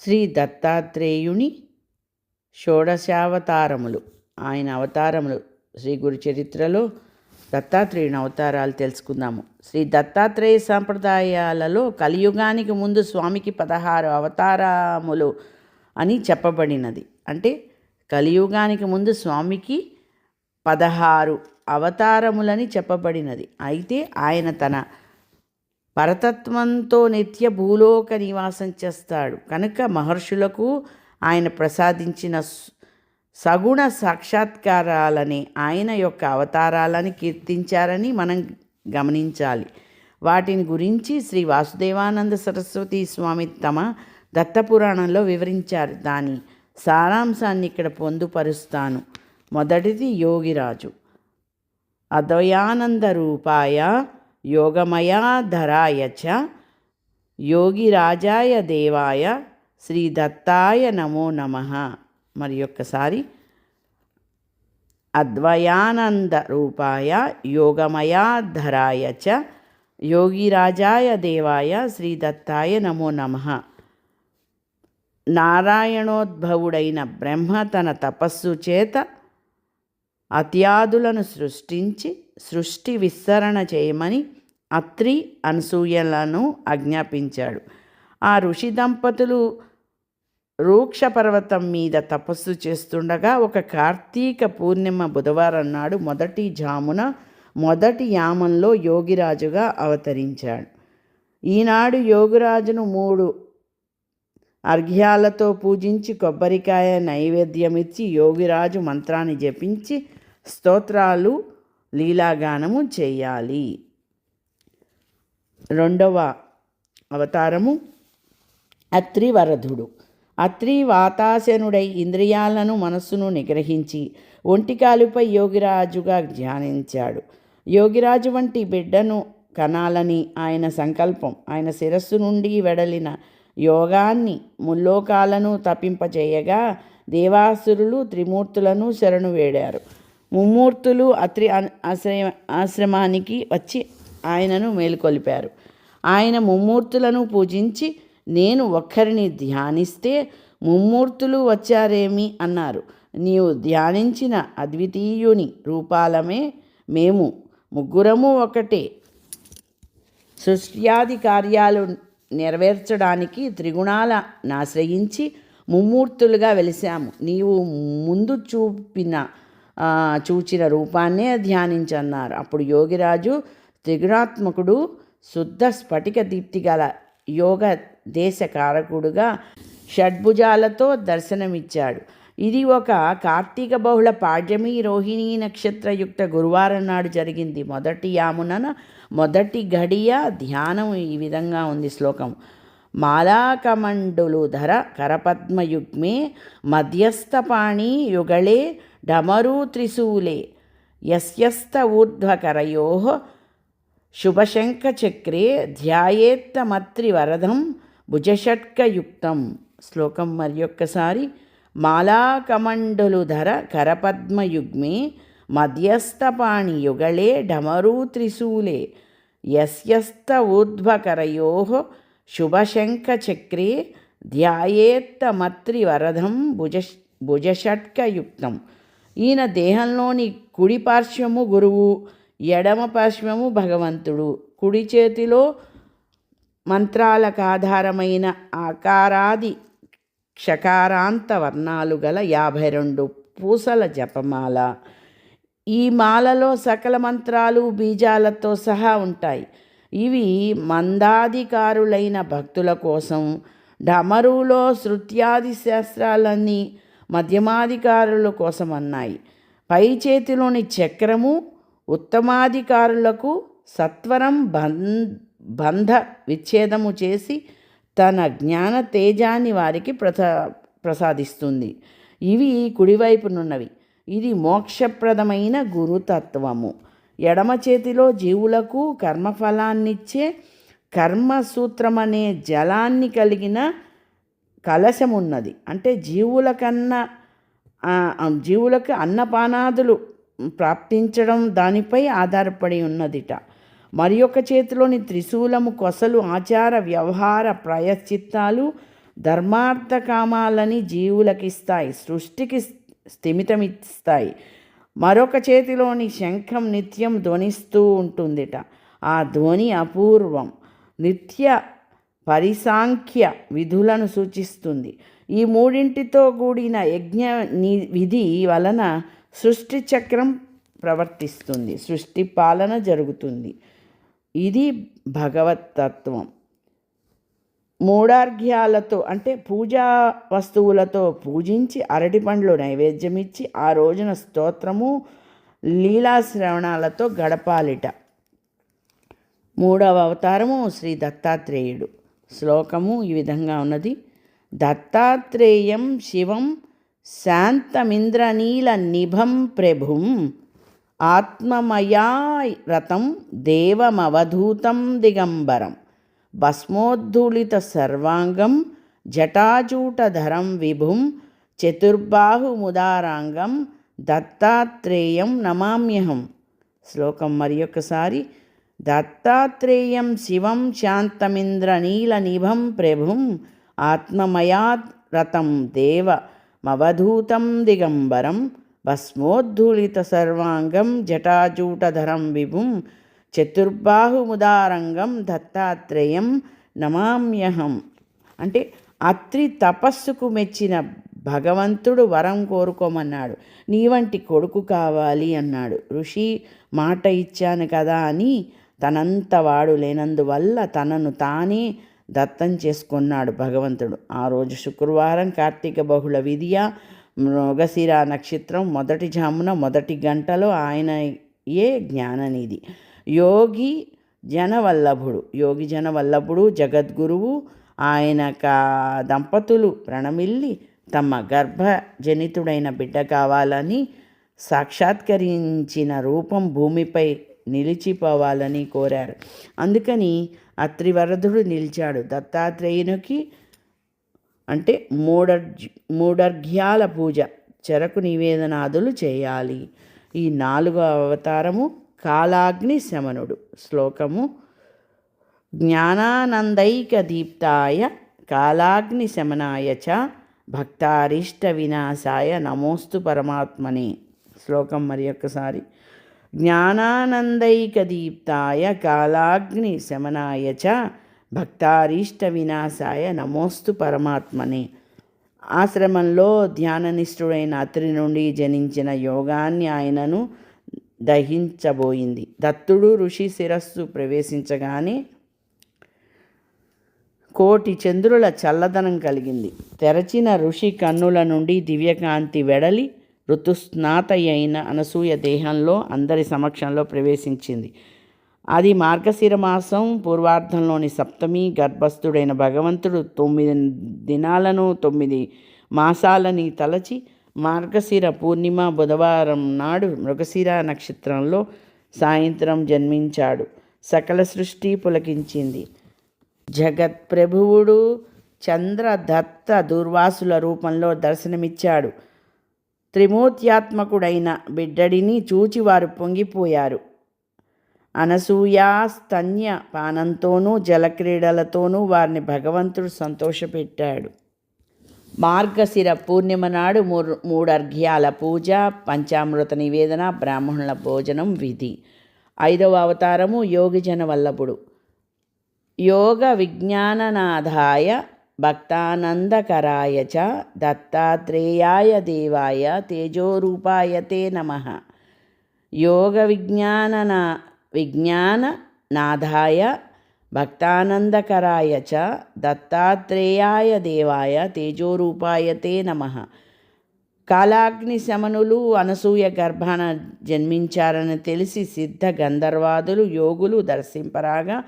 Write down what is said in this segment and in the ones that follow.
శ్రీ దత్తాత్రేయుని షోడశావతారములు. ఆయన అవతారములు శ్రీ గురు చరిత్రలో దత్తాత్రేయుని అవతారాలు తెలుసుకుందాము. శ్రీ దత్తాత్రేయ సాంప్రదాయాలలో కలియుగానికి ముందు స్వామికి 16 అవతారములు అని చెప్పబడినది. అంటే కలియుగానికి ముందు స్వామికి 16 అవతారములని చెప్పబడినది. అయితే ఆయన తన పరతత్వంతో నిత్య భూలోక నివాసం చేస్తాడు కనుక మహర్షులకు ఆయన ప్రసాదించిన సగుణ సాక్షాత్కారాలని ఆయన యొక్క అవతారాలని కీర్తించారని మనం గమనించాలి. వాటిని గురించి శ్రీ వాసుదేవానంద సరస్వతి స్వామి తమ దత్తపురాణంలో వివరించారు. దాని సారాంశాన్ని ఇక్కడ పొందుపరుస్తాను. మొదటిది యోగిరాజు. అద్వయానంద రూపాయ యోగమయాధరాయ చ యోగిరాజాయ దేవాయ శ్రీ దత్తాయ నమో నమః. మరి ఒక్కసారి అద్వయానంద రూపాయ యోగమయాధరాయ చ యోగిరాజాయ దేవాయ శ్రీ దత్తాయ నమో నమః. నారాయణోద్భవుడైన బ్రహ్మ తన తపస్సు చేత అత్యాదులను సృష్టించి సృష్టి విస్తరణ చేయమని అత్రి అనసూయలను ఆజ్ఞాపించాడు. ఆ ఋషి దంపతులు రూక్ష పర్వతం మీద తపస్సు చేస్తుండగా ఒక కార్తీక పూర్ణిమ బుధవారం నాడు మొదటి జామున మొదటి యామంలో యోగిరాజుగా అవతరించాడు. ఈనాడు యోగిరాజును 3 అర్ఘ్యాలతో పూజించి కొబ్బరికాయ నైవేద్యమిచ్చి యోగిరాజు మంత్రాన్ని జపించి స్తోత్రాలు లీలాగానము చేయాలి. రెండవ అవతారము అత్రివరధుడు. అత్రి వాతాసనుడై ఇంద్రియాలను మనస్సును నిగ్రహించి ఒంటికాలుపై యోగిరాజుగా ధ్యానించాడు. యోగిరాజు వంటి బిడ్డను కనాలని ఆయన సంకల్పం. ఆయన శిరస్సు నుండి వెడలిన యోగాన్ని ముల్లోకాలను తప్పింపచేయగా దేవాసురులు త్రిమూర్తులను శరణు వేడారు. ముమ్మూర్తులు అత్రి ఆశ్రమానికి వచ్చి ఆయనను మేలుకొలిపారు. ఆయన ముమ్మూర్తులను పూజించి నేను ఒక్కరిని ధ్యానిస్తే ముమ్మూర్తులు వచ్చారేమి అన్నారు. నీవు ధ్యానించిన అద్వితీయుని రూపాలమే మేము, ముగ్గురము ఒకటే. సృష్ట్యాది కార్యాలు నెరవేర్చడానికి త్రిగుణాలను ఆశ్రయించి ముమ్మూర్తులుగా వెలిశాము. నీవు ముందు చూచిన రూపాన్నే ధ్యానించన్నారు. అప్పుడు యోగిరాజు త్రిగుణాత్మకుడు, శుద్ధ స్ఫటిక దీప్తి గల యోగ దేశకారకుడుగా షడ్భుజాలతో దర్శనమిచ్చాడు. ఇది ఒక కార్తీక బహుళ పాడ్యమి రోహిణీ నక్షత్రయుక్త గురువారం నాడు జరిగింది. మొదటి యామున మొదటి ఘడియ ధ్యానం ఈ విధంగా ఉంది. శ్లోకం: మాలాకమండులుధర కరపద్మయుగ్మే మధ్యస్థపాణి యుగళే డమరూ త్రిశూలే యస్యస్త ఊర్ధ్వకరయో శుభశంఖచక్రే ధ్యాయేత్తమత్రివరదం భుజషట్కయుక్తం. శ్లోకం మరి ఒక్కసారి: మాలాకమండలుధర కరపద్మయుగ్మే మధ్యస్థపాణి యుగళే డమరూ త్రిశూలే యస్యస్త ఊర్ధ్వకరయో శుభశంఖచక్రే ధ్యాయేత్తమత్రివరదం భుజషట్కయుక్తం. ఈయన దేహంలోని కుడి పార్శ్వము గురువు, ఎడమ పార్శ్వము భగవంతుడు. కుడి చేతిలో మంత్రాలకు ఆధారమైన ఆకారాది క్షకారాంత వర్ణాలు గల 52 పూసల జపమాల. ఈ మాలలో సకల మంత్రాలు బీజాలతో సహా ఉంటాయి. ఇవి మందాధికారులైన భక్తుల కోసం. డమరులో శృత్యాది శాస్త్రాలన్నీ మధ్యమాధికారుల కోసం అన్నాయి. పై చేతిలోని చక్రము ఉత్తమాధికారులకు సత్వరం బంధ విచ్ఛేదము చేసి తన జ్ఞాన తేజాన్ని వారికి ప్రసాదిస్తుంది. ఇవి కుడివైపునున్నవి. ఇది మోక్షప్రదమైన గురుతత్వము. ఎడమ చేతిలో జీవులకు కర్మఫలాన్నిచ్చే కర్మసూత్రమనే జలాన్ని కలిగిన కలశమున్నది. అంటే జీవులకు అన్నపానాదులు ప్రాప్తించడం దానిపై ఆధారపడి ఉన్నదిట. మరి ఒక చేతిలోని త్రిశూలము కొసలు ఆచార వ్యవహార ప్రాయశ్చిత్తాలు ధర్మార్థ కామాలని జీవులకిస్తాయి, సృష్టికి స్థిమితమిస్తాయి. మరొక చేతిలోని శంఖం నిత్యం ధ్వనిస్తూ ఉంటుందిట. ఆ ధ్వని అపూర్వం, నిత్య పరిసాంఖ్య విధులను సూచిస్తుంది. ఈ మూడింటితో కూడిన యజ్ఞ విధి వలన సృష్టి చక్రం ప్రవర్తిస్తుంది, సృష్టి పాలన జరుగుతుంది. ఇది భగవతత్వం. మూఢార్ఘ్యాలతో అంటే పూజా వస్తువులతో పూజించి అరటిపండ్లు నైవేద్యమిచ్చి ఆ రోజున స్తోత్రము లీలాశ్రవణాలతో గడపాలిట. 3వ అవతారము శ్రీ దత్తాత్రేయుడు. శ్లోకము ఈ విధంగా ఉన్నది. దత్తాత్రేయం శివం శాంతమింద్రనీల నిభం ప్రభుం ఆత్మమయా రతం దేవమవధూతం దిగంబరం భస్మోద్ధూళిత సర్వాంగం జటాజూటధరం విభుం చతుర్బాహుముదారాంగం దత్తాత్రేయం నమామ్యహం. శ్లోకం మరి ఒకసారి. దత్తాత్రేయం శివం శాంతమింద్రనీలనిభం ప్రభుం ఆత్మమయాత్ రతం దేవమవధూతం దిగంబరం భస్మోద్ధూళిత సర్వాంగం జటాజూటధరం విభుం చతుర్బాహుముదారంగం దత్తాత్రేయం నమామ్యహం. అంటే అత్రి తపస్సుకు మెచ్చిన భగవంతుడు వరం కోరుకోమన్నాడు. నీ వంటి కొడుకు కావాలి అన్నాడు. ఋషి మాట ఇచ్చాను కదా అని తనంత వాడు లేనందువల్ల తనను తానే దత్తం చేసుకున్నాడు భగవంతుడు. ఆ రోజు శుక్రవారం, కార్తీక బహుళ విధియ, మృగశిర నక్షత్రం మొదటి జామున మొదటి గంటలో ఆయనయే జ్ఞాననిధి. యోగి జనవల్లభుడు జగద్గురువు. ఆయన దంపతులు ప్రణమిల్లి తమ గర్భజనితుడైన బిడ్డ కావాలని సాక్షాత్కరించిన రూపం భూమిపై నిలిచిపోవాలని కోరారు. అందుకని అత్రివరదుడు నిలిచాడు. దత్తాత్రేయునికి అంటే మూఢర్ఘ్యాల పూజ, చెరకు నివేదనాదులు చేయాలి. ఈ 4వ అవతారము కాలాగ్ని శమనుడు. శ్లోకము. జ్ఞానానందైక దీప్తాయ కాలాగ్ని శమనాయ చ భక్తారిష్ట వినాశాయ నమోస్తు పరమాత్మనే. శ్లోకం మరి ఒక్కసారి. జ్ఞానానందైక దీప్తాయ కాలాగ్ని శమనాయ చ భక్తారిష్ట వినాశాయ నమోస్తు పరమాత్మనే. ఆశ్రమంలో ధ్యాననిష్ఠుడైన అత్రి నుండి జనించిన యోగాన్ని ఆయనను దహించబోయింది. దత్తుడు ఋషి శిరస్సు ప్రవేశించగానే కోటి చంద్రుల చల్లదనం కలిగింది. తెరచిన ఋషి కన్నుల నుండి దివ్యకాంతి వెడలి ఋతుస్నాత అయిన అనసూయ దేహంలో అందరి సమక్షంలో ప్రవేశించింది. అది మార్గశిర మాసం పూర్వార్ధంలోని సప్తమి. గర్భస్థుడైన భగవంతుడు 9 దినాలను 9 మాసాలని తలచి మార్గశిర పూర్ణిమ బుధవారం నాడు మృగశిర నక్షత్రంలో సాయంత్రం జన్మించాడు. సకల సృష్టి పులకించింది. జగత్ప్రభువుడు చంద్రదత్త దుర్వాసుల రూపంలో దర్శనమిచ్చాడు. త్రిమూర్త్యాత్మకుడైన బిడ్డడిని చూచి వారు పొంగిపోయారు. అనసూయా స్తన్య పానంతోనూ జలక్రీడలతోనూ వారిని భగవంతుడు సంతోషపెట్టాడు. మార్గశిర పూర్ణిమ నాడు 3 అర్ఘ్యాల పూజ, పంచామృత నివేదన, బ్రాహ్మణుల భోజనం విధి. 5వ అవతారము యోగిజన వల్లభుడు. యోగ విజ్ఞాననాథాయ భక్తానందకరాయ చ దత్తాత్రేయాయ దేవాయ తేజోరూపాయ తే నమః. యోగ విజ్ఞాననాథాయ భక్తానందకరాయ చ దత్తాత్రేయాయ దేవాయ తేజోరూపాయ తే నమః. కాలాగ్ని శమనులు అనసూయ గర్భాన జన్మించారని తెలిసి సిద్ధ గంధర్వాదులు యోగులు దర్శింపరాగా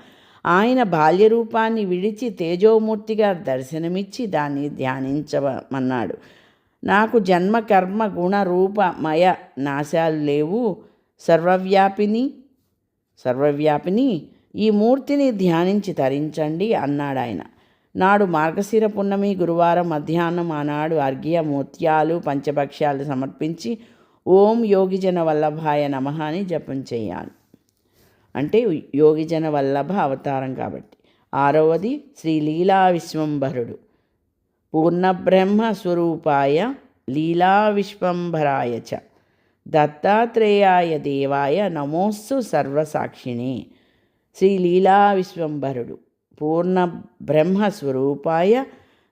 ఆయన బాల్యరూపాన్ని విడిచి తేజోమూర్తిగా దర్శనమిచ్చి దాన్ని ధ్యానించమన్నాడు. నాకు జన్మ కర్మ గుణ రూప మయ నాశాలు లేవు, సర్వవ్యాపిని ఈ మూర్తిని ధ్యానించి తరించండి అన్నాడు ఆయన. నాడు మార్గశిర పున్నమి గురువారం మధ్యాహ్నం ఆనాడు అర్ఘ్య ముత్యాలు పంచభక్ష్యాలు సమర్పించి ఓం యోగిజన వల్లభాయ నమః అని జపం చేయాలి. అంటే యోగిజన వల్లభ అవతారం కాబట్టి. 6వది శ్రీ లీలా విశ్వంభరుడు. పూర్ణబ్రహ్మస్వరూపాయ లీలా విశ్వంభరాయ చ దత్తాత్రేయాయ దేవాయ నమోస్సు సర్వసాక్షిణే. శ్రీ లీలా విశ్వంభరుడు పూర్ణ బ్రహ్మస్వరూపాయ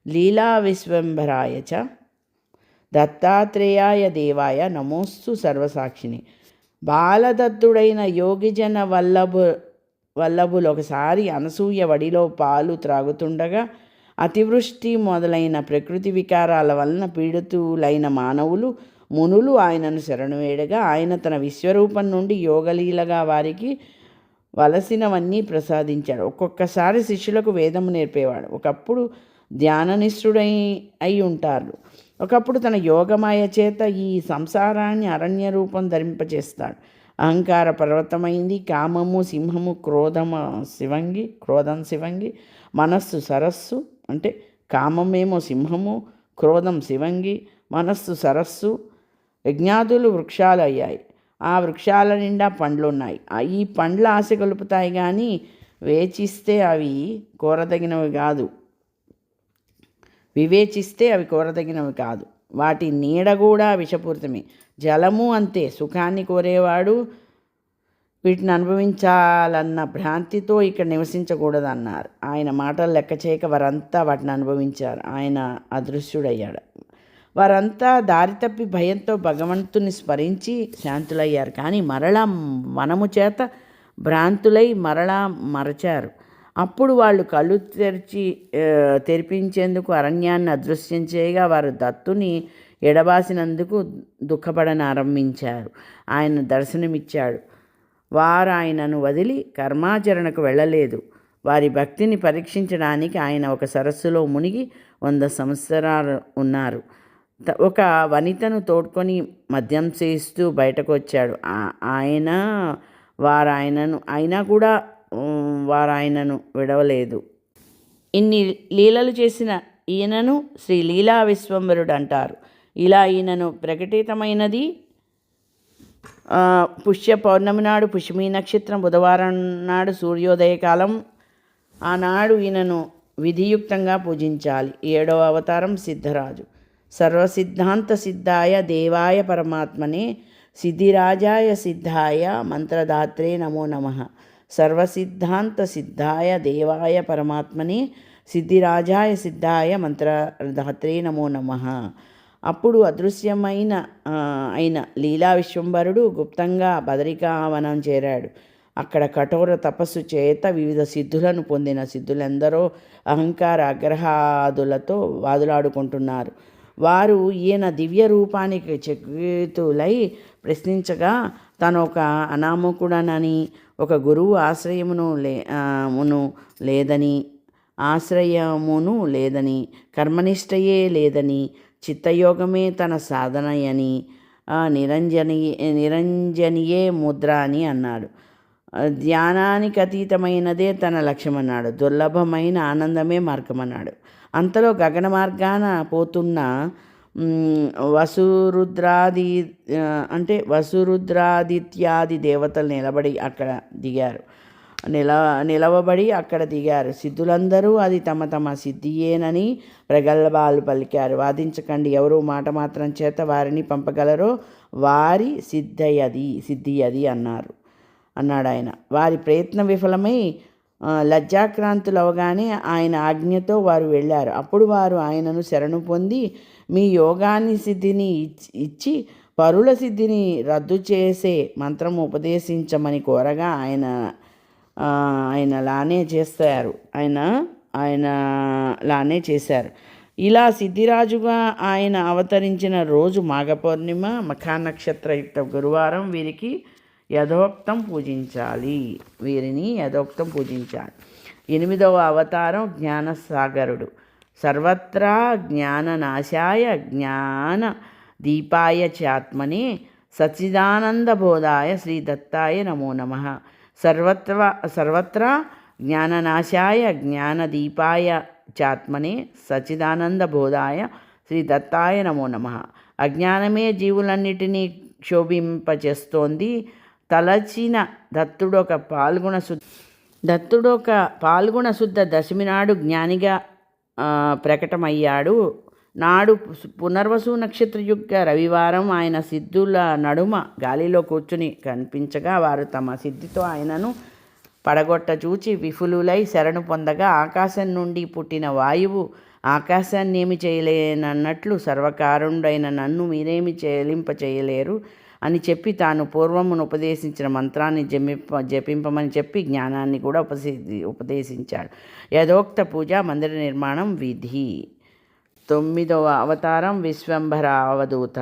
లీలా విశ్వంభరాయ చ దత్తాత్రేయాయ దేవాయ నమోస్సు సర్వసాక్షిణి. బాలదత్తుడైన యోగిజన వల్లభులు ఒకసారి అనసూయ వడిలో పాలు త్రాగుతుండగా అతివృష్టి మొదలైన ప్రకృతి వికారాల వలన పీడితులైన మానవులు మునులు ఆయనను శరణు వేడగా ఆయన తన విశ్వరూపం నుండి యోగలీలగా వారికి వలసినవన్నీ ప్రసాదించాడు. ఒక్కొక్కసారి శిష్యులకు వేదము నేర్పేవాడు. ఒకప్పుడు ధ్యాననిష్ఠుడై అయి ఉంటారు. ఒకప్పుడు తన యోగమాయ చేత ఈ సంసారాన్ని అరణ్య రూపం ధరింపచేస్తాడు. అహంకార పర్వతమైంది. కామము సింహము, క్రోధం శివంగి, మనస్సు సరస్సు. అంటే కామమేమో సింహము, క్రోధం శివంగి, మనస్సు సరస్సు. యజ్ఞాదులు వృక్షాలు అయ్యాయి. ఆ వృక్షాల నిండా పండ్లున్నాయి. ఈ పండ్ల ఆశ గొలుపుతాయి, కానీ వివేచిస్తే అవి కోరదగినవి కాదు. వాటి నీడ కూడా విషపూరితమే. జలము అంతే. సుఖాన్ని కోరేవాడు వీటిని అనుభవించాలన్న భ్రాంతితో ఇక్కడ నివసించకూడదన్నారు. ఆయన మాటలు లెక్క చేయక వారంతా వాటిని అనుభవించారు. ఆయన అదృశ్యుడయ్యాడు. వారంతా దారి తప్పి భయంతో భగవంతుని స్మరించి శాంతులయ్యారు. కానీ మరలా మనము చేత భ్రాంతులై మరలా మరచారు. అప్పుడు వాళ్ళు కళ్ళు తెరిపించేందుకు అరణ్యాన్ని అదృశ్యం చేయగా వారు దత్తుని ఎడబాసినందుకు దుఃఖపడనారంభించారు. ఆయన దర్శనమిచ్చాడు. వారు ఆయనను వదిలి కర్మాచరణకు వెళ్ళలేదు. వారి భక్తిని పరీక్షించడానికి ఆయన ఒక సరస్సులో మునిగి 100 సంవత్సరాలు ఉన్నారు. ఒక వనితను తోడ్కొని మద్యం చేస్తూ బయటకు వచ్చాడు. అయినా కూడా వారు ఆయనను విడవలేదు. ఇన్ని లీలలు చేసిన ఈయనను శ్రీ లీలా విశ్వంభరుడు అంటారు. ఇలా ఈయనను ప్రకటితమైనది పుష్య పౌర్ణమి నాడు, పుష్యమీ నక్షత్రం, బుధవారం నాడు, సూర్యోదయకాలం. ఆనాడు ఈయనను విధియుక్తంగా పూజించాలి. 7వ అవతారం సిద్ధరాజు. సర్వసిద్ధాంత సిద్ధాయ దేవాయ పరమాత్మనే సిద్ధిరాజాయ సిద్ధాయ మంత్రదాత్రే నమో నమః. సర్వసిద్ధాంత సిద్ధాయ దేవాయ పరమాత్మనే సిద్ధిరాజాయ సిద్ధాయ మంత్రదాత్రే నమో నమః. అప్పుడు అదృశ్యమైన లీలా విశ్వంభరుడు గుప్తంగా బదరికావనం చేరాడు. అక్కడ కఠోర తపస్సు చేత వివిధ సిద్ధులను పొందిన సిద్ధులెందరో అహంకార అగ్రహాదులతో వాదులాడుకుంటున్నారు. వారు ఈయన దివ్య రూపానికి చకితులై ప్రశ్నించగా తను ఒక అనామకుడనని, ఒక గురువు ఆశ్రయమును లేదని, కర్మనిష్టయే లేదని, చిత్తయోగమే తన సాధనయని, నిరంజనియే ముద్ర అని అన్నాడు. ధ్యానానికి అతీతమైనదే తన లక్ష్యమన్నాడు. దుర్లభమైన ఆనందమే మార్గమన్నాడు. అంతలో గగన మార్గాన పోతున్న వసురుద్రాదిత్యాది దేవతలు నిలవబడి అక్కడ దిగారు. సిద్ధులందరూ అది తమ తమ సిద్ధియేనని ప్రగల్భాలు పలికారు. వాదించకండి, ఎవరు మాట మాత్రం చేత వారిని పంపగలరో వారి సిద్ధి అది అన్నాడు ఆయన. వారి ప్రయత్నం విఫలమై లజ్జాక్రాంతులవగానే ఆయన ఆజ్ఞతో వారు వెళ్ళారు. అప్పుడు వారు ఆయనను శరణు పొంది మీ యోగాన్ని సిద్ధిని ఇచ్చి పరుల సిద్ధిని రద్దు చేసే మంత్రం ఉపదేశించమని కోరగా ఆయన లానే చేశారు. ఇలా సిద్ధిరాజుగా ఆయన అవతరించిన రోజు మాఘ పౌర్ణిమ, మఖానక్షత్రయుక్త గురువారం. వీరిని యథోక్తం పూజించాలి. 8వ అవతారం జ్ఞానసాగరుడు. సర్వత్రా జ్ఞాననాశాయ జ్ఞాన దీపాయ చాత్మనే సచ్చిదానందబోధాయ శ్రీ దత్తాయ నమో నమః. సర్వత్రా జ్ఞాననాశాయ జ్ఞానదీపాయ చాత్మనే సచ్చిదానందబోధాయ శ్రీ దత్తాయ నమో నమః. అజ్ఞానమే జీవులన్నిటినీ క్షోభింపచేస్తోంది. తలచిన దత్తుడొక పాల్గొన శుద్ధ దశమి నాడు జ్ఞానిగా ప్రకటమయ్యాడు. నాడు పునర్వసు నక్షత్రయుక్త రవివారం ఆయన సిద్ధుల నడుమ గాలిలో కూర్చుని కనిపించగా వారు తమ సిద్ధితో ఆయనను పడగొట్ట చూచి విఫులులై శరణు పొందగా ఆకాశం నుండి పుట్టిన వాయువు ఆకాశాన్నేమి చేయలేనన్నట్లు సర్వకారుడైన నన్ను మీరేమి చేయలేరు అని చెప్పి తాను పూర్వమును ఉపదేశించిన మంత్రాన్ని జపింపమని చెప్పి జ్ఞానాన్ని కూడా ఉపదేశించాడు. యథోక్త పూజ మందిర నిర్మాణం విధి. 9వ అవతారం విశ్వంభర అవధూత.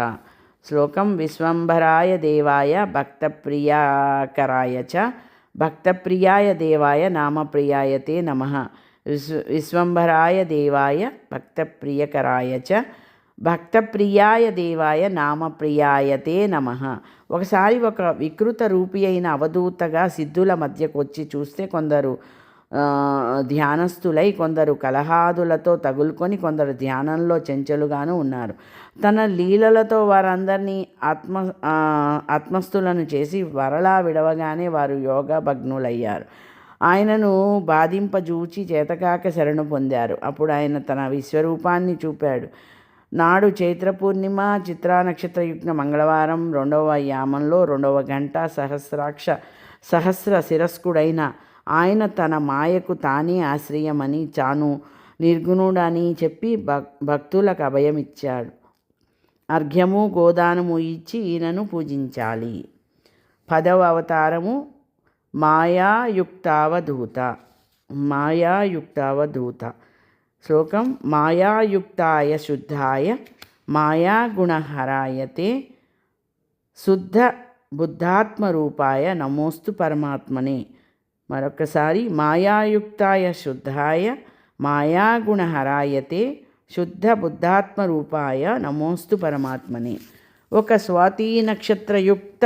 శ్లోకం విశ్వంభరాయ దేవాయ భక్తప్రియాకరాయ చ భక్తప్రియాయ దేవాయ నామప్రియాయతే నమః. విశ్వంభరాయ దేవాయ భక్తప్రియకరాయ చ భక్తప్రియాయ దేవాయ నామప్రియాయతే నమః. ఒకసారి ఒక వికృత రూపి అయిన అవధూతగా సిద్ధుల మధ్యకు వచ్చి చూస్తే కొందరు ధ్యానస్థులై, కొందరు కలహాదులతో తగులుకొని, కొందరు ధ్యానంలో చెంచలుగాను ఉన్నారు. తన లీలలతో వారందరినీ ఆత్మస్థులను చేసి వరలా విడవగానే వారు యోగా భగ్నులయ్యారు. ఆయనను బాధింపజూచి చేతకాక శరణు పొందారు. అప్పుడు ఆయన తన విశ్వరూపాన్ని చూపాడు. నాడు చైత్ర పూర్ణిమ చిత్రా నక్షత్రయుక్త మంగళవారం 2వ యామంలో 2వ గంట సహస్ర శిరస్కుడైన ఆయన తన మాయకు తానే ఆశ్రయమని తాను నిర్గుణుడని చెప్పి భక్తులకు అభయమిచ్చాడు. అర్ఘ్యము గోదానము ఇచ్చి ఈయనను పూజించాలి. 10వ అవతారము మాయాయుక్తావధూత. శ్లోకం మాయాయుక్తాయ శుద్ధాయ మాయాగుణహరాయతే శుద్ధ బుద్ధాత్మరూపాయ నమోస్తు పరమాత్మనే. మరొకసారి మాయాయుక్తాయ శుద్ధాయ మాయాగుణహరాయతే శుద్ధ బుద్ధాత్మరూపాయ నమోస్తు పరమాత్మనే. ఒక స్వాతి నక్షత్రయుక్త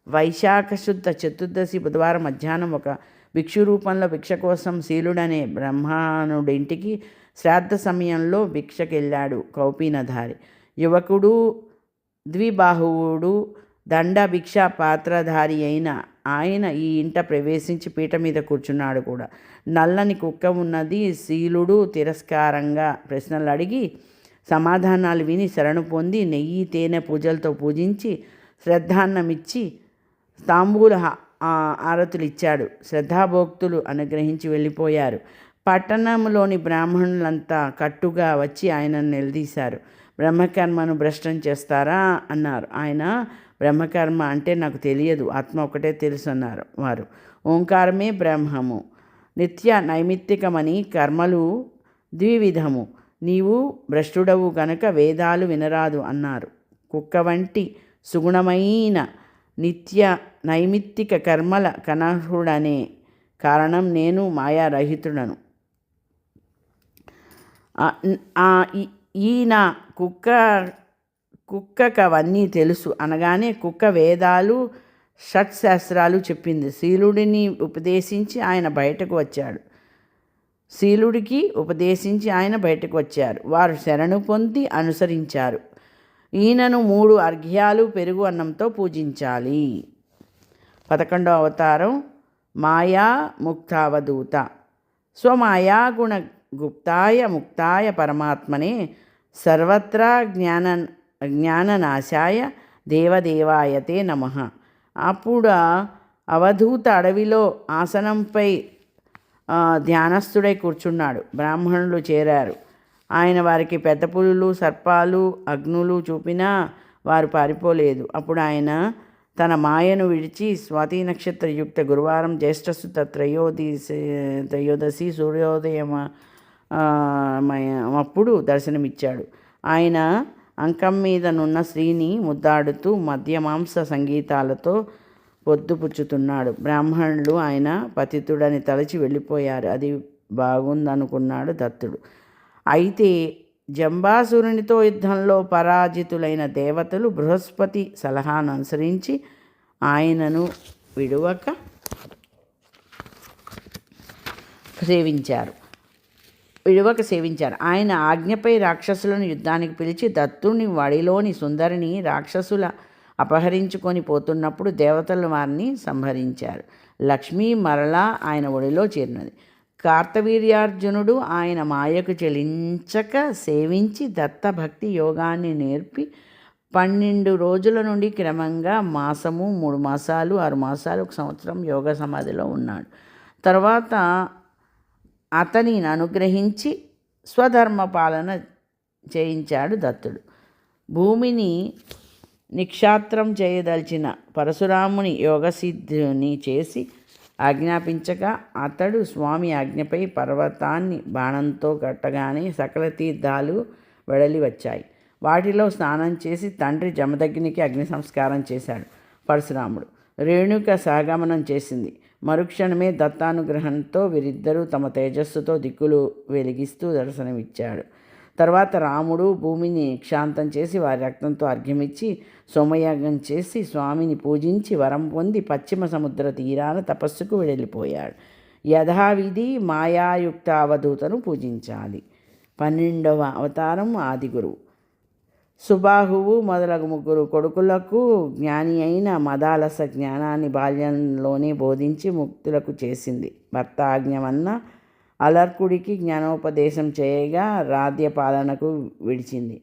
వైశాఖ శుద్ధ చతుర్దశి బుధవారం మధ్యాహ్నం ఒక భిక్షు రూపంలో భిక్ష కోసం శీలుడనే బ్రహ్మానుడింటికి శ్రాద్ధ సమయంలో భిక్షకెళ్ళాడు కౌపీనధారి. యువకుడు ద్విబాహువుడు దండ భిక్షా పాత్రధారి అయిన ఆయన ఈ ఇంట ప్రవేశించి పీట మీద కూర్చున్నాడు కూడా. నల్లని కుక్క ఉన్నది. శీలుడు తిరస్కారంగా ప్రశ్నలు అడిగి సమాధానాలు విని శరణు పొంది నెయ్యి తేనె పూజలతో పూజించి శ్రద్ధాన్నమిచ్చి తాంబూల ఆరతులు ఇచ్చాడు. శ్రద్ధాభోక్తులు అనుగ్రహించి వెళ్ళిపోయారు. పట్టణంలోని బ్రాహ్మణులంతా కట్టుగా వచ్చి ఆయనను నిలదీశారు. బ్రహ్మకర్మను భ్రష్టం చేస్తారా అన్నారు. ఆయన బ్రహ్మకర్మ అంటే నాకు తెలియదు, ఆత్మ ఒకటే తెలుసు అన్నారు వారు. ఓంకారమే బ్రహ్మము, నిత్య నైమిత్తికమని కర్మలు ద్వివిధము, నీవు భ్రష్టుడవు గనక వేదాలు వినరాదు అన్నారు. కుక్క వంటి సుగుణమైన నిత్య నైమిత్తిక కర్మల కనర్హుడనే కారణం నేను మాయారహితుడను. ఈయన కుక్కకు అవన్నీ తెలుసు అనగానే కుక్క వేదాలు షట్శాస్త్రాలు చెప్పింది. శీలుడిని ఉపదేశించి ఆయన బయటకు వచ్చారు. వారు శరణు పొంది అనుసరించారు. ఈయనను 3 అర్ఘ్యాలు పెరుగు అన్నంతో పూజించాలి. 11వ అవతారం మాయా ముక్తావధూత. స్వమాయాగుణ గుప్తాయ ముక్తాయ పరమాత్మనే సర్వత్రా జ్ఞాననాశాయ దేవదేవాయతే నమః. అప్పుడు అవధూత అడవిలో ఆసనంపై ధ్యానస్థుడై కూర్చున్నాడు. బ్రాహ్మణులు చేరారు. ఆయన వారికి పెద్ద పులులు సర్పాలు అగ్నులు చూపినా వారు పారిపోలేదు. అప్పుడు ఆయన తన మాయను విడిచి స్వాతి నక్షత్రయుక్త గురువారం జ్యేష్ఠశుద్ధ త్రయోదశి సూర్యోదయం అప్పుడు దర్శనమిచ్చాడు. ఆయన అంకం మీదనున్న స్త్రీని ముద్దాడుతూ మద్యమాంస సంగీతాలతో పొద్దుపుచ్చుతున్నాడు. బ్రాహ్మణులు ఆయన పతితుడని తలచి వెళ్ళిపోయారు. అది బాగుందనుకున్నాడు దత్తుడు. అయితే జంబాసురునితో యుద్ధంలో పరాజితులైన దేవతలు బృహస్పతి సలహాను అనుసరించి ఆయనను విడవక సేవించారు. ఆయన ఆజ్ఞపై రాక్షసులను యుద్ధానికి పిలిచి దత్తుని వడిలోని సుందరిని రాక్షసుల అపహరించుకొని పోతున్నప్పుడు దేవతలు వారిని సంహరించారు. లక్ష్మి మరలా ఆయన ఒడిలో చేరినది. కార్తవీర్యార్జునుడు ఆయన మాయకు చెలించక సేవించి దత్తభక్తి యోగాన్ని నేర్పి 12 రోజుల నుండి క్రమంగా మాసము, 3 మాసాలు, 6 మాసాలు, 1 సంవత్సరం యోగ సమాధిలో ఉన్నాడు. తర్వాత అతనిని అనుగ్రహించి స్వధర్మ పాలన చేయించాడు దత్తుడు. భూమిని నిక్షాత్రం చేయదలిచిన పరశురాముని యోగసిద్ధిని చేసి ఆజ్ఞాపించగా అతడు స్వామి ఆజ్ఞపై పర్వతాన్ని బాణంతో కట్టగానే సకల తీర్థాలు వెడలి వచ్చాయి. వాటిలో స్నానం చేసి తండ్రి జమదగ్నికి అగ్ని సంస్కారం చేశాడు పరశురాముడు. రేణుక సహగమనం చేసింది. మరుక్షణమే దత్తానుగ్రహంతో వీరిద్దరూ తమ తేజస్సుతో దిక్కులు వెలిగిస్తూ దర్శనమిచ్చాడు. తర్వాత రాముడు భూమిని క్షాంతం చేసి వారి రక్తంతో అర్ఘ్యమిచ్చి సోమయాగం చేసి స్వామిని పూజించి వరం పొంది పశ్చిమ సముద్ర తీరాన తపస్సుకు వెళ్ళిపోయాడు. యథావిధి మాయాయుక్త అవధూతను పూజించాలి. 12వ అవతారం ఆదిగురువు. సుబాహువు మొదలగు 3 కొడుకులకు జ్ఞాని అయిన మదాలస జ్ఞానాన్ని బాల్యంలోనే బోధించి ముక్తులకు చేసింది. భర్త ఆజ్ఞ వలన అలర్కుడికి జ్ఞానోపదేశం చేయగా రాజ్యపాలనకు విడిచింది.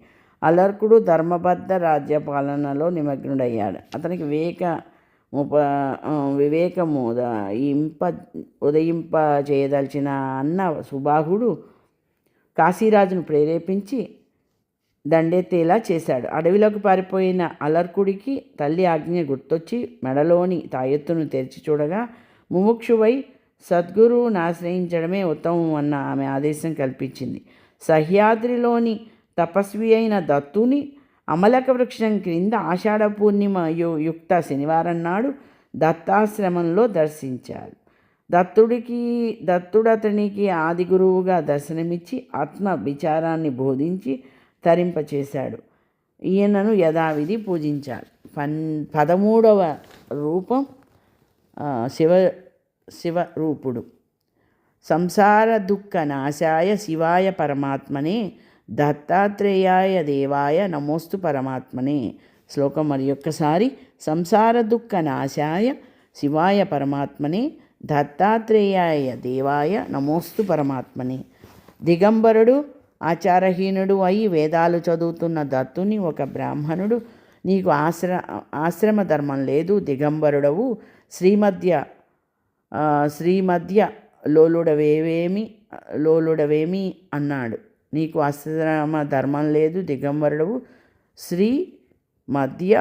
అలర్కుడు ధర్మబద్ధ రాజ్యపాలనలో నిమగ్నుడయ్యాడు. అతనికి వివేకము ఉదయింప చేయదలిచిన అన్న సుబాహుడు కాశీరాజును ప్రేరేపించి దండెత్తేలా చేశాడు. అడవిలోకి పారిపోయిన అలర్కుడికి తల్లి ఆజ్ఞ గుర్తొచ్చి మెడలోని తాయెత్తును తెరిచి చూడగా ముముక్షువై సద్గురువును ఆశ్రయించడమే ఉత్తమం అన్న ఆమె ఆదేశం కల్పించింది. సహ్యాద్రిలోని తపస్వి అయిన దత్తుని అమలక వృక్షం క్రింద ఆషాఢ పూర్ణిమ యుక్త శనివారం నాడు దత్తాశ్రమంలో దర్శించాడు. దత్తుడతనికి ఆది గురువుగా దర్శనమిచ్చి ఆత్మ విచారాన్ని బోధించి తరింపచేశాడు. ఈయనను యథావిధి పూజించాడు. 13వ రూపం శివరూపుడు. సంసార దుఃఖ నాశాయ శివాయ పరమాత్మనే దత్తాత్రేయాయ దేవాయ నమోస్తు పరమాత్మనే. శ్లోకం మరి ఒక్కసారి. సంసార దుఃఖ నాశాయ శివాయ పరమాత్మనే దత్తాత్రేయాయ దేవాయ నమోస్తు పరమాత్మనే. దిగంబరుడు ఆచారహీనుడు అయి వేదాలు చదువుతున్న దత్తుని ఒక బ్రాహ్మణుడు, నీకు ఆశ్రమ ధర్మం లేదు, దిగంబరుడవు, శ్రీమధ్య లోలుడవేమి అన్నాడు. నీకు ఆశ్రమ ధర్మం లేదు, దిగంబరుడవు, శ్రీ మధ్య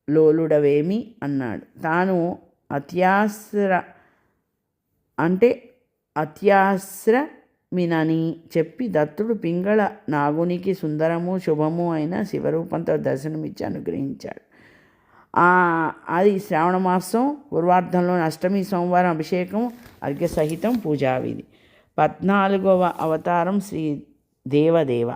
లోలుడవేమి అన్నాడు. తాను అత్యాశ్రమినని చెప్పి దత్తుడు పింగళ నాగునికి సుందరము శుభము అయిన శివరూపంతో దర్శనమిచ్చి అనుగ్రహించాడు. అది శ్రావణ మాసం పూర్వార్ధంలోని అష్టమి సోమవారం అభిషేకం అర్ఘ్యసహితం పూజావిధి. 14వ అవతారం శ్రీ దేవదేవ.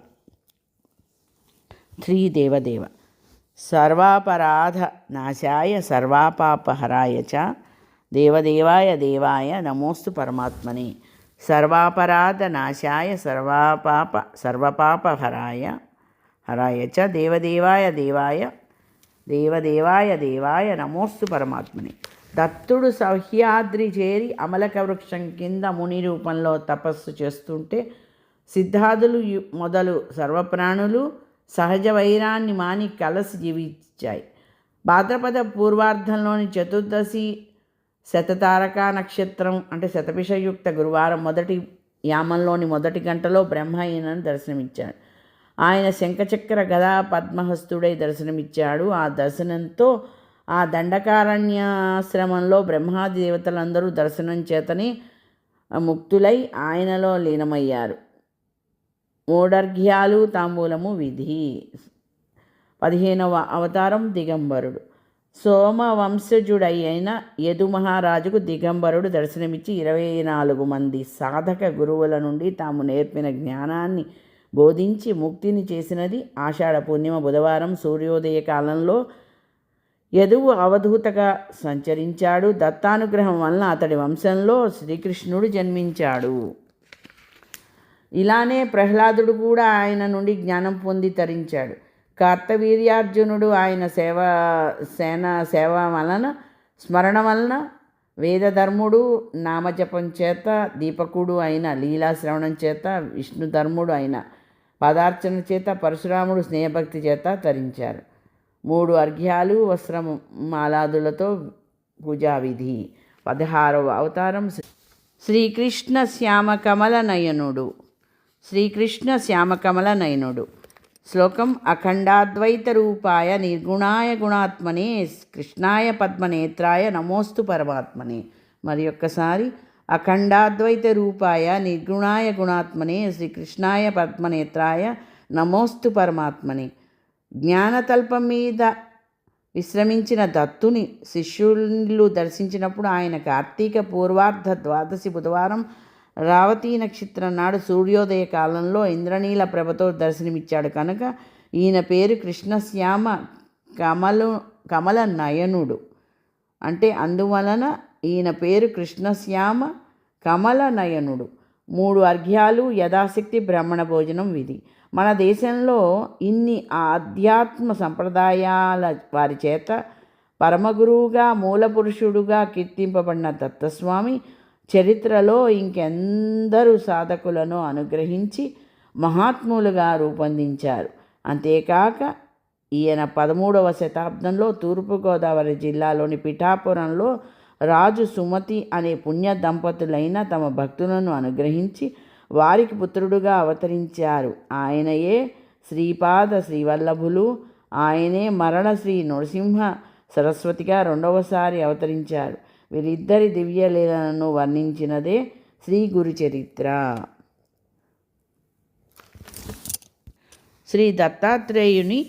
సర్వాపరాధ నాశాయ సర్వాపాపహరాయ చ దేవదేవాయ దేవాయ నమోస్తు పరమాత్మనే. సర్వాపరాధ నాశాయ సర్వపాపహరాయ చ దేవదేవాయ దేవాయ నమోస్తు పరమాత్మనే. దత్తుడు సహ్యాద్రి చేరి అమలక వృక్షం కింద ముని రూపంలో తపస్సు చేస్తుంటే సిద్ధాదులు మొదలు సర్వప్రాణులు సహజ వైరాన్ని మాని కలసి జీవించాయి. భాద్రపద పూర్వార్ధంలోని చతుర్దశి శతతారక నక్షత్రం అంటే శతభిషయుక్త గురువారం మొదటి యామంలోని మొదటి గంటలో బ్రహ్మ ఈయనను దర్శనమిచ్చాడు. ఆయన శంఖచక్ర గదా పద్మహస్తుడై దర్శనమిచ్చాడు. ఆ దర్శనంతో ఆ దండకారణ్యాశ్రమంలో బ్రహ్మాది దేవతలందరూ దర్శనం చేతనే ముక్తులై ఆయనలో లీనమయ్యారు. మూఢర్ఘ్యాలు తాంబూలము విధి. 15వ అవతారం దిగంబరుడు. సోమవంశజుడైన యదు మహారాజుకు దిగంబరుడు దర్శనమిచ్చి 24 మంది సాధక గురువుల నుండి తాము నేర్పిన జ్ఞానాన్ని బోధించి ముక్తిని చేసినది ఆషాఢ పూర్ణిమ బుధవారం సూర్యోదయ కాలంలో యదువు అవధూతగా సంచరించాడు. దత్తానుగ్రహం వలన అతడి వంశంలో శ్రీకృష్ణుడు జన్మించాడు. ఇలానే ప్రహ్లాదుడు కూడా ఆయన నుండి జ్ఞానం పొంది తరించాడు. కార్తవీర్యార్జునుడు ఆయన సేవ వలన స్మరణ వలన వేదధర్ముడు నామజపం చేత, దీపకుడు అయిన లీలాశ్రవణం చేత, విష్ణుధర్ముడు అయిన పదార్చన చేత, పరశురాముడు స్నేహభక్తి చేత తరించారు. 3 అర్ఘ్యాలు వస్త్రమాలాదులతో పూజావిధి. 16వ అవతారం శ్రీకృష్ణ శ్యామకమల నయనుడు. శ్రీకృష్ణ శ్యామకమల నయనుడు. శ్లోకం: అఖండాద్వైత రూపాయ నిర్గుణాయ గుణాత్మనే కృష్ణాయ పద్మనేత్రాయ నమోస్తు పరమాత్మనే. మరి ఒక్కసారి: అఖండాద్వైత రూపాయ నిర్గుణాయ గుణాత్మనే శ్రీకృష్ణాయ పద్మనేత్రాయ నమోస్తు పరమాత్మనే. జ్ఞానతల్పం మీద విశ్రమించిన దత్తుని శిష్యులు దర్శించినప్పుడు ఆయన కార్తీక పూర్వార్ధ ద్వాదశి బుధవారం రావతీ నక్షత్రం నాడు సూర్యోదయ కాలంలో ఇంద్రనీల ప్రభతో దర్శనమిచ్చాడు కనుక ఈయన పేరు కృష్ణశ్యామ కమల నయనుడు. అంటే అందువలన ఈయన పేరు కృష్ణశ్యామ కమల నయనుడు. 3 అర్ఘ్యాలు యథాశక్తి బ్రాహ్మణ భోజనం విధి. మన దేశంలో ఇన్ని ఆధ్యాత్మ సంప్రదాయాల వారి చేత పరమగురువుగా మూలపురుషుడుగా కీర్తింపబడిన దత్తస్వామి చరిత్రలో ఇంకెందరూ సాధకులను అనుగ్రహించి మహాత్ములుగా రూపొందించారు. అంతేకాక ఈయన 13వ శతాబ్దంలో తూర్పుగోదావరి జిల్లాలోని పిఠాపురంలో రాజు సుమతి అనే పుణ్య దంపతులైన తమ భక్తులను అనుగ్రహించి వారికి పుత్రుడుగా అవతరించారు. ఆయనయే శ్రీపాద శ్రీవల్లభులు. ఆయనే మరణ శ్రీ నరసింహ సరస్వతిగా 2వసారి అవతరించారు. వీరిద్దరి దివ్యలీలను వర్ణించినదే శ్రీ గురు చరిత్ర. శ్రీ దత్తాత్రేయుని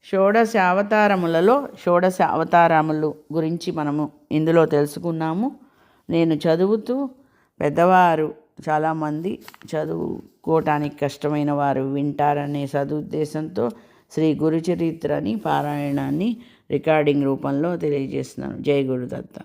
షోడశ అవతారములు గురించి మనము ఇందులో తెలుసుకున్నాము. నేను చదువుతూ పెద్దవారు చాలామంది చదువుకోవటానికి కష్టమైన వారు వింటారనే సదుద్దేశంతో శ్రీ గురు చరిత్రని పారాయణాన్ని రికార్డింగ్ రూపంలో తెలియజేస్తున్నాను. జై గురుదత్త.